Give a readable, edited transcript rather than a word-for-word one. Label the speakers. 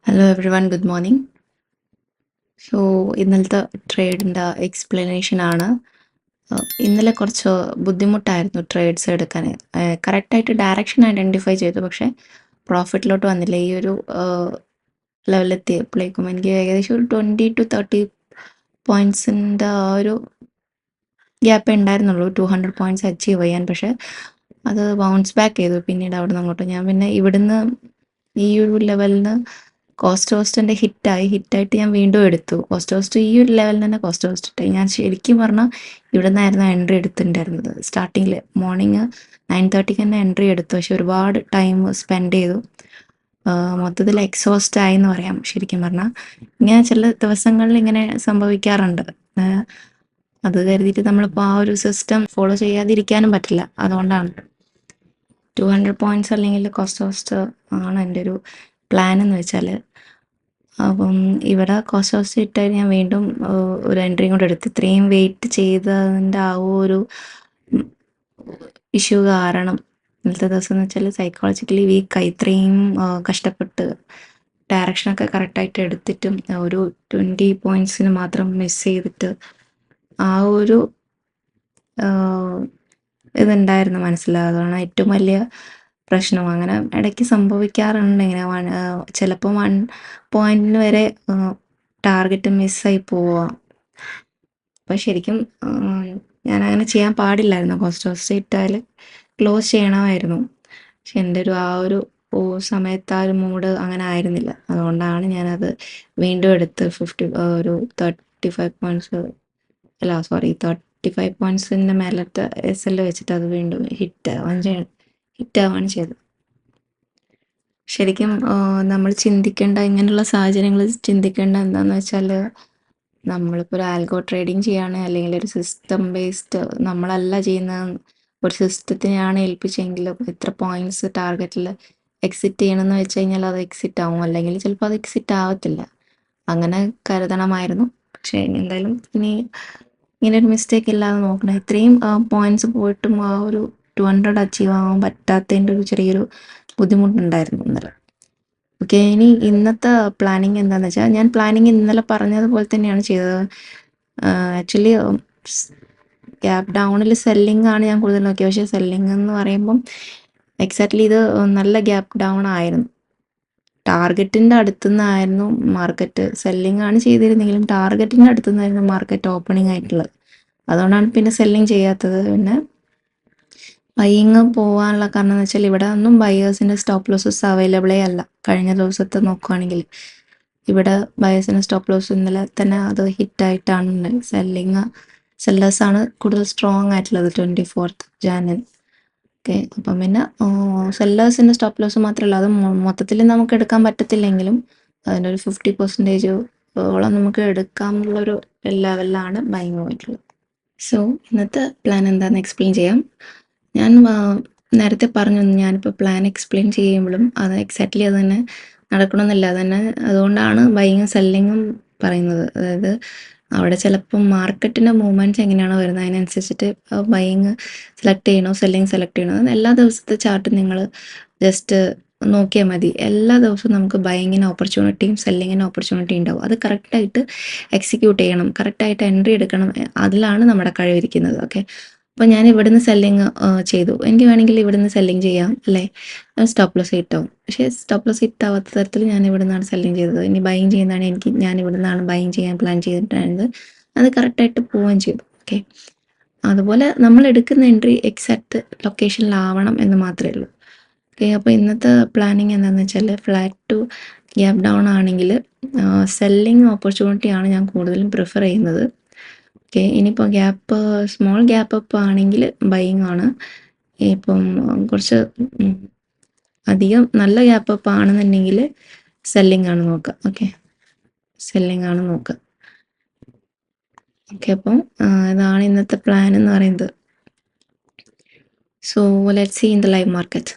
Speaker 1: Hello every one, good morning. So ഇന്നലത്തെ ട്രേഡിൻ്റെ explanation ആണ്. ഇന്നലെ കുറച്ച് ബുദ്ധിമുട്ടായിരുന്നു ട്രേഡ്സ് എടുക്കാൻ. കറക്റ്റായിട്ട് ഡയറക്ഷൻ ഐഡൻറ്റിഫൈ ചെയ്തു, പക്ഷേ പ്രോഫിറ്റിലോട്ട് വന്നില്ല. ഈ ഒരു ലെവലെത്തിയപ്പോഴേക്കും എനിക്ക് ഏകദേശം ഒരു 20-30 പോയിൻറ്റ്സിൻ്റെ ആ ഒരു ഗ്യാപ്പേ ഉണ്ടായിരുന്നുള്ളൂ 200 പോയിൻറ്റ്സ് അച്ചീവ് ചെയ്യാൻ. പക്ഷേ അത് ബൗൺസ് ബാക്ക് ചെയ്തു പിന്നീട് അവിടെ നിന്ന് അങ്ങോട്ട്. ഞാൻ പിന്നെ ഇവിടുന്ന് ഈ ഒരു ലെവലിൽ നിന്ന് കോസ്റ്റ് ഹിറ്റായിട്ട് ഞാൻ വീണ്ടും എടുത്തു. കോസ്റ്റ് ഈ ഒരു ലെവലിൽ തന്നെ കോസ്റ്റ് ഇട്ടായി. ഞാൻ ശരിക്കും പറഞ്ഞാൽ ഇവിടെ നിന്നായിരുന്നു എൻട്രി എടുത്തിട്ടുണ്ടായിരുന്നത്. സ്റ്റാർട്ടിങ്ങിൽ മോർണിംഗ് 9:30 തന്നെ എൻട്രി എടുത്തു. പക്ഷെ ഒരുപാട് ടൈം സ്പെൻഡ് ചെയ്തു. മൊത്തത്തിൽ എക്സോസ്റ്റ് ആയി എന്ന് പറയാം ശരിക്കും പറഞ്ഞാൽ. ഇങ്ങനെ ചില ദിവസങ്ങളിൽ ഇങ്ങനെ സംഭവിക്കാറുണ്ട്. അത് കരുതിയിട്ട് നമ്മളിപ്പോൾ ആ ഒരു സിസ്റ്റം ഫോളോ ചെയ്യാതിരിക്കാനും പറ്റില്ല. അതുകൊണ്ടാണ് 200 പോയിൻറ്റ്സ് അല്ലെങ്കിൽ കോസ്റ്റ് ആണ് എൻ്റെ ഒരു പ്ലാൻ എന്ന് വെച്ചാൽ. അപ്പം ഇവിടെ കോസ്റ്റ് ഇട്ടായി ഞാൻ വീണ്ടും ഒരു എൻട്രിയും കൂടെ എടുത്ത്. ഇത്രയും വെയിറ്റ് ചെയ്തതിൻ്റെ ആ ഒരു ഇഷ്യൂ കാരണം ഇന്നത്തെ ദിവസം എന്ന് വെച്ചാൽ സൈക്കോളജിക്കലി വീക്കായി. ഇത്രയും കഷ്ടപ്പെട്ട് ഡയറക്ഷനൊക്കെ കറക്റ്റായിട്ട് എടുത്തിട്ടും ഒരു 20 പോയിൻറ്റ്സിന് മാത്രം മിസ് ചെയ്തിട്ട് ആ ഒരു ഇതുണ്ടായിരുന്നു മനസ്സിലാകുകയാണ് ഏറ്റവും വലിയ പ്രശ്നം. അങ്ങനെ ഇടയ്ക്ക് സംഭവിക്കാറുണ്ട്. ഇങ്ങനെ ചിലപ്പോൾ 1 പോയിൻറ്റിന് വരെ ടാർഗറ്റ് മിസ്സായി പോവുക. അപ്പം ശരിക്കും ഞാനങ്ങനെ ചെയ്യാൻ പാടില്ലായിരുന്നു. കോസ്റ്റ് ഇട്ടാൽ ക്ലോസ് ചെയ്യണമായിരുന്നു. പക്ഷെ എൻ്റെ ആ ഒരു സമയത്ത് ആ ഒരു മൂഡ് അങ്ങനെ ആയിരുന്നില്ല. അതുകൊണ്ടാണ് ഞാനത് വീണ്ടും എടുത്ത് ഒരു 35 പോയിൻറ്റ്സ് 35 പോയിൻറ്റ്സിൻ്റെ മേലത്തെ SL വെച്ചിട്ട് അത് വീണ്ടും ഹിറ്റാവാണ് ചെയ്തത്. ശരിക്കും നമ്മൾ ചിന്തിക്കേണ്ട, ഇങ്ങനെയുള്ള സാഹചര്യങ്ങൾ ചിന്തിക്കേണ്ട എന്താണെന്ന് വെച്ചാൽ, നമ്മളിപ്പോൾ ഒരു ആൽഗോ ട്രേഡിങ് ചെയ്യുകയാണ്, അല്ലെങ്കിൽ ഒരു സിസ്റ്റം ബേസ്ഡ് നമ്മളല്ല ചെയ്യുന്ന ഒരു സിസ്റ്റത്തിനെയാണ് ഏൽപ്പിച്ചെങ്കിൽ ഇത്ര പോയിൻറ്റ്സ് ടാർഗറ്റിൽ എക്സിറ്റ് ചെയ്യണമെന്ന് വെച്ച് കഴിഞ്ഞാൽ അത് എക്സിറ്റ് ആവും, അല്ലെങ്കിൽ ചിലപ്പോൾ അത് എക്സിറ്റ് ആവത്തില്ല. അങ്ങനെ കരുതണമായിരുന്നു. പക്ഷേ എന്തായാലും ഇനി ഇങ്ങനെ ഒരു മിസ്റ്റേക്ക് ഇല്ലാതെ നോക്കണം. ഇത്രയും പോയിൻറ്റ്സ് പോയിട്ടും ആ ഒരു 200 അച്ചീവ് ആവാൻ പറ്റാത്തതിൻ്റെ ഒരു ചെറിയൊരു ബുദ്ധിമുട്ടുണ്ടായിരുന്നു ഇന്നലെ. ഓക്കെ, ഇനി ഇന്നത്തെ പ്ലാനിങ് എന്താണെന്ന് വെച്ചാൽ, ഞാൻ പ്ലാനിങ് ഇന്നലെ പറഞ്ഞതുപോലെ തന്നെയാണ് ചെയ്തത്. ആക്ച്വലി ഗ്യാപ്പ് ഡൗണിൽ സെല്ലിംഗ് ആണ് ഞാൻ കൂടുതൽ നോക്കിയത്. പക്ഷേ സെല്ലിംഗ് എന്ന് പറയുമ്പം എക്സാക്ട്ലി ഇത് നല്ല ഗ്യാപ്പ് ഡൗൺ ആയിരുന്നു. ടാർഗറ്റിൻ്റെ അടുത്തുനിന്നായിരുന്നു മാർക്കറ്റ്. സെല്ലിംഗ് ആണ് ചെയ്തിരുന്നെങ്കിലും ടാർഗറ്റിൻ്റെ അടുത്തുനിന്നായിരുന്നു മാർക്കറ്റ് ഓപ്പണിംഗ് ആയിട്ടുള്ളത്. അതുകൊണ്ടാണ് പിന്നെ സെല്ലിംഗ് ചെയ്യാത്തത്. പിന്നെ ബൈയിങ് പോകാനുള്ള കാരണം എന്ന് വെച്ചാൽ ഇവിടെ ഒന്നും ബയേഴ്സിൻ്റെ സ്റ്റോപ്പ് ലോസസ് അവൈലബിളേ അല്ല. കഴിഞ്ഞ ദിവസത്തെ നോക്കുകയാണെങ്കിൽ ഇവിടെ ബയേഴ്സിൻ്റെ സ്റ്റോപ്പ് ലോസ് ഇന്നലെ തന്നെ അത് ഹിറ്റായിട്ടാണ്. സെല്ലേഴ്സാണ് കൂടുതൽ സ്ട്രോങ് ആയിട്ടുള്ളത് 24th January. ഓക്കെ, അപ്പം പിന്നെ സെല്ലേഴ്സിൻ്റെ സ്റ്റോപ്പ് ലോസ് മാത്രമല്ല, അത് മൊത്തത്തിൽ നമുക്ക് എടുക്കാൻ പറ്റത്തില്ലെങ്കിലും അതിൻ്റെ ഒരു 50% നമുക്ക് എടുക്കാമെന്നുള്ളൊരു ലെവലിലാണ് ബൈയിങ് പോയിട്ടുള്ളത്. സോ ഇന്നത്തെ പ്ലാൻ എന്താണെന്ന് എക്സ്പ്ലെയിൻ ചെയ്യാം. ഞാൻ നേരത്തെ പറഞ്ഞു, ഞാനിപ്പോൾ പ്ലാൻ എക്സ്പ്ലെയിൻ ചെയ്യുമ്പോഴും അത് എക്സാക്ട്ലി അത് തന്നെ നടക്കണമെന്നില്ല. അതുകൊണ്ടാണ് ബൈയിങ്ങും സെല്ലിങ്ങും പറയുന്നത്. അതായത് അവിടെ ചിലപ്പം മാർക്കറ്റിൻ്റെ മൂവ്മെൻറ്റ്സ് എങ്ങനെയാണോ വരുന്നത് അതിനനുസരിച്ചിട്ട് ബൈയിങ് സെലക്ട് ചെയ്യണോ സെല്ലിങ് സെലക്ട് ചെയ്യണോ. എല്ലാ ദിവസത്തെ ചാർട്ട് നിങ്ങൾ ജസ്റ്റ് നോക്കിയാൽ മതി. എല്ലാ ദിവസവും നമുക്ക് ബൈയിങ്ങിന് ഓപ്പർച്യൂണിറ്റിയും സെല്ലിങ്ങിന് ഓപ്പർച്യൂണിറ്റിയും ഉണ്ടാവും. അത് കറക്റ്റായിട്ട് എക്സിക്യൂട്ട് ചെയ്യണം, കറക്റ്റായിട്ട് എൻട്രി എടുക്കണം. അതിലാണ് നമ്മുടെ കഴിവിരിക്കുന്നത്. ഓക്കെ, അപ്പോൾ ഞാൻ ഇവിടുന്ന് സെല്ലിങ് ചെയ്തു. എനിക്ക് വേണമെങ്കിൽ ഇവിടുന്ന് സെല്ലിങ് ചെയ്യാം, അല്ലേ? സ്റ്റോപ്പ് ലോസ് ഹിറ്റാവും. പക്ഷേ സ്റ്റോപ്പ് ലോസ് ഹിറ്റാവാത്ത തരത്തിൽ ഞാൻ ഇവിടെ നിന്നാണ് സെല്ലിങ് ചെയ്തത്. ഇനി ബൈയിങ് ചെയ്യുന്നതാണ് ഞാൻ ഇവിടെ നിന്നാണ് ബൈയിങ് ചെയ്യാൻ പ്ലാൻ ചെയ്തിട്ടുണ്ടായിരുന്നത്. അത് കറക്റ്റായിട്ട് പോവുകയും ചെയ്തു. ഓക്കെ, അതുപോലെ നമ്മൾ എടുക്കുന്ന എൻട്രി എക്സാക്റ്റ് ലൊക്കേഷനിലാവണം എന്ന് മാത്രമേ ഉള്ളൂ. ഓക്കെ, അപ്പോൾ ഇന്നത്തെ പ്ലാനിങ് എന്താണെന്ന് വെച്ചാൽ, ഫ്ലാറ്റ് ടു ഗ്യാപ്പ് ഡൗൺ ആണെങ്കിൽ സെല്ലിങ് ഓപ്പർച്യൂണിറ്റിയാണ് ഞാൻ കൂടുതലും പ്രിഫർ ചെയ്യുന്നത്. ഓക്കെ, ഇനിയിപ്പോൾ സ്മോൾ ഗ്യാപ്പ് അപ്പ് ആണെങ്കിൽ ബൈയിങ് ആണ്. ഇപ്പം കുറച്ച് അധികം നല്ല ഗ്യാപ്പ് അപ്പ് ആണെന്നുണ്ടെങ്കിൽ സെല്ലിംഗ് ആണ് നോക്കുക. ഓക്കെ, സെല്ലിംഗ് ആണ് നോക്കുക. ഓക്കെ, അപ്പം ഇതാണ് ഇന്നത്തെ പ്ലാൻ എന്ന് പറയുന്നത്. So let's see in the live market.